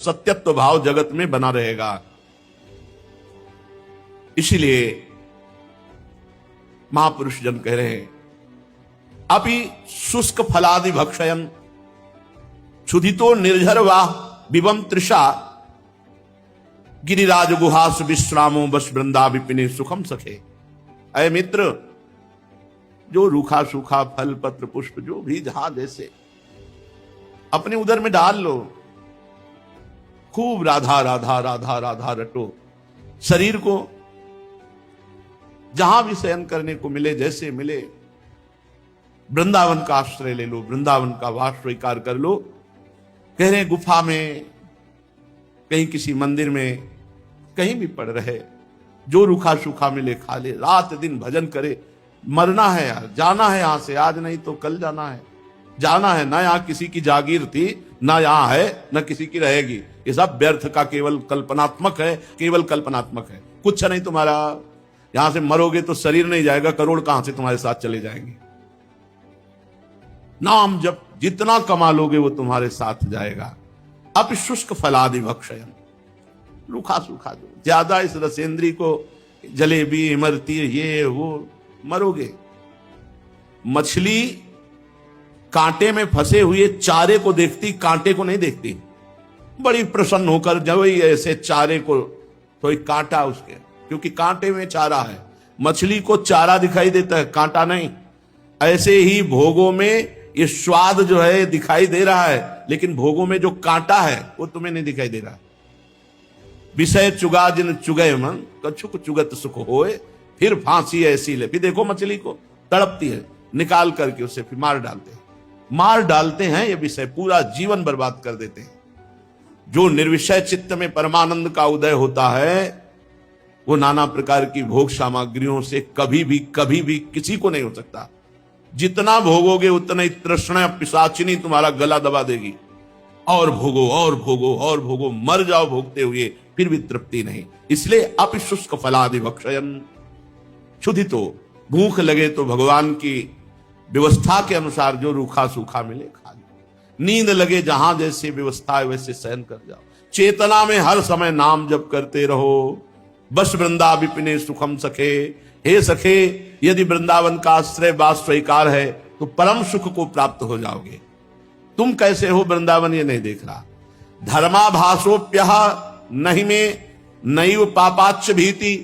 सत्यत्व भाव जगत में बना रहेगा। इसीलिए महापुरुष जन कह रहे हैं, अपि शुष्क फलादि भक्षयन क्षुधितो निर्झर वाह विवम तृषा गिरिराज गुहास विश्रामो बस वृंदा विपिने सुखम सखे। अय मित्र, जो रूखा सूखा फल पत्र पुष्प जो भी जहां जैसे अपने उदर में डाल लो, खूब राधा राधा राधा राधा रटो। शरीर को जहां भी शयन करने को मिले, जैसे मिले, वृंदावन का आश्रय ले लो, वृंदावन का वास स्वीकार कर लो। कह रहे गुफा में, कहीं किसी मंदिर में, कहीं भी पड़ रहे, जो रूखा सूखा मिले खा ले, रात दिन भजन करे। मरना है यार, जाना है यहां से, आज नहीं तो कल जाना है, जाना है ना। यहां किसी की जागीर थी, ना यहां है, ना किसी की रहेगी। ये सब व्यर्थ का केवल कल्पनात्मक है, केवल कल्पनात्मक है। कुछ नहीं तुम्हारा। यहां से मरोगे तो शरीर नहीं जाएगा, करोड़ कहां से तुम्हारे साथ चले जाएंगे। नाम जब जितना कमा लोगे वो तुम्हारे साथ जाएगा। अब शुष्क फलादि भक्षयन, रूखा सूखा जो ज्यादा इस रसेंद्री को, जलेबी इमरती ये वो, मरोगे। मछली कांटे में फंसे हुए चारे को देखती, कांटे को नहीं देखती। बड़ी प्रसन्न होकर जब ऐसे चारे को, तो एक कांटा उसके, क्योंकि कांटे में चारा है। मछली को चारा दिखाई देता है, कांटा नहीं। ऐसे ही भोगों में ये स्वाद जो है दिखाई दे रहा है, लेकिन भोगों में जो कांटा है वो तुम्हें नहीं दिखाई दे रहा। विषय चुगा जिन चुगय मन कछुक चुगत सुख होए, फिर फांसी ऐसी ले। फिर देखो मछली को तड़पती है, निकाल करके उसे फिर मार डालते हैं। ये विषय पूरा जीवन बर्बाद कर देते हैं। जो निर्विषय चित्त में परमानंद का उदय होता है, वो नाना प्रकार की भोग सामग्रियों से कभी भी किसी को नहीं हो सकता। जितना भोगोगे उतना ही तृष्णा पिशाचिनी तुम्हारा गला दबा देगी। और भोगो और भोगो और भोगो, मर जाओ भोगते हुए, फिर भी तृप्ति नहीं। इसलिए अपि शुष्क फलादि भक्षयन क्षुधितो, भूख लगे तो भगवान की व्यवस्था के अनुसार जो रूखा सूखा मिले खा लो। नींद लगे जहां जैसे व्यवस्था है वैसे शयन कर जाओ। चेतना में हर समय नाम जप करते रहो। बस वृंदा विपिने सुखम सखे। हे सखे, यदि वृंदावन का आश्रय वास स्वीकार है तो परम सुख को प्राप्त हो जाओगे। तुम कैसे हो वृंदावन ये नहीं देख रहा। धर्माभासोप्य नहीं में नैव पापाच्च भीति,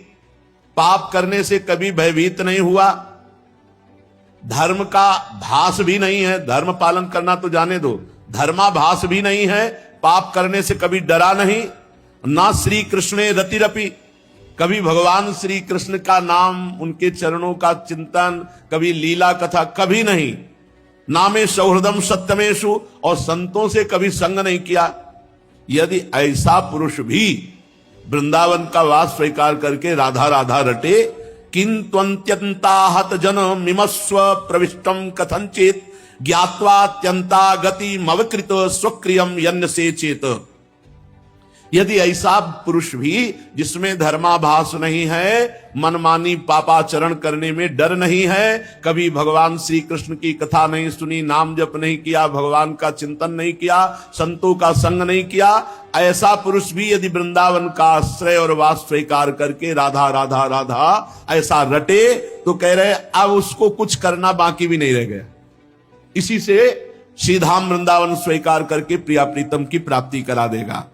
पाप करने से कभी भयभीत नहीं हुआ। धर्म का भास भी नहीं है, धर्म पालन करना तो जाने दो, धर्माभास भी नहीं है। पाप करने से कभी डरा नहीं। ना श्री कृष्णे रतिरपि, कभी भगवान श्री कृष्ण का नाम, उनके चरणों का चिंतन, कभी लीला कथा, कभी नहीं। नामे सौहृदम सत्यमेशु, और संतों से कभी संग नहीं किया। यदि ऐसा पुरुष भी वृंदावन का वास स्वीकार करके राधा राधा रटे, किंत्वन्त्यंताहत जन मिमस्व प्रविष्टम कथंचित ज्ञात्वात्यंता गति मवकृत स्वक्रियम यन्न से चेत। यदि ऐसा पुरुष भी जिसमें धर्माभास नहीं है, मनमानी पापाचरण करने में डर नहीं है, कभी भगवान श्री कृष्ण की कथा नहीं सुनी, नाम जप नहीं किया, भगवान का चिंतन नहीं किया, संतों का संग नहीं किया, ऐसा पुरुष भी यदि वृंदावन का आश्रय और वास स्वीकार करके राधा राधा राधा ऐसा रटे, तो कह रहे अब उसको कुछ करना बाकी भी नहीं रह गया। इसी से सीधा वृंदावन स्वीकार करके प्रिया प्रीतम की प्राप्ति करा देगा।